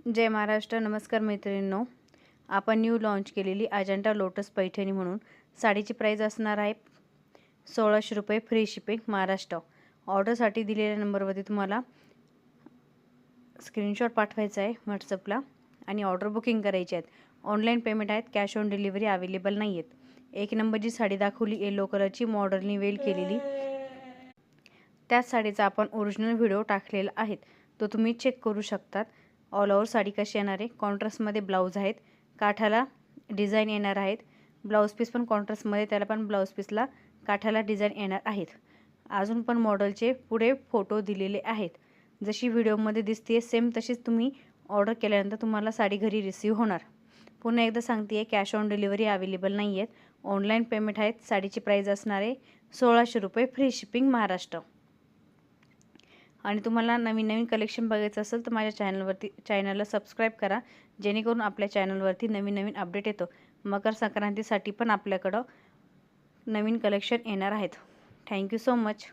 जय महाराष्ट्र. नमस्कार मैत्रिणींनो. आपण न्यू लॉन्च केलेली अजंठा लोटस पैठणी म्हणून साडीची प्राईस असणार आहे 1600 रुपये, फ्री शिपिंग महाराष्ट्र. ऑर्डरसाठी दिलेल्या नंबरवरती तुम्हाला स्क्रीनशॉट पाठवायचा आहे व्हॉट्सअपला आणि ऑर्डर बुकिंग करायची आहेत. ऑनलाईन पेमेंट आहेत, कॅश ऑन डिलिव्हरी अवेलेबल नाही आहेत. एक नंबर जी साडी दाखवली येलो कलरची मॉडलनी वेल केलेली, त्याच साडीचा आपण ओरिजिनल व्हिडिओ टाकलेला आहे, तो तुम्ही चेक करू शकतात. ऑल ओव्हर साडी कशी येणार आहे, कॉन्ट्रास्टमध्ये ब्लाऊज आहेत, काठाला डिझाईन येणार आहेत, ब्लाऊज पीस पण कॉन्ट्रास्टमध्ये, त्याला पण ब्लाऊज पीसला काठाला डिझाईन येणार आहेत. अजून पण मॉडेलचे पुढे फोटो दिलेले आहेत. जशी व्हिडिओमध्ये दिसते सेम तशीच तुम्ही ऑर्डर केल्यानंतर तुम्हाला साडी घरी रिसीव्ह होणार. पुन्हा एकदा सांगते आहे, कॅश ऑन डिलिव्हरी अवेलेबल नाही आहेत, ऑनलाईन पेमेंट आहेत. साडीची प्राईस असणार आहे 1600 रुपये, फ्री शिपिंग महाराष्ट्र. आणि तुम्हाला नवीन नवीन कलेक्शन बघायचं असेल तर माझ्या चॅनलला सबस्क्राईब करा, जेणेकरून आपल्या चॅनलवरती नवीन नवीन अपडेट येतो. मकर संक्रांतीसाठी पण आपल्याकडं नवीन कलेक्शन येणार आहेत. Thank you so much.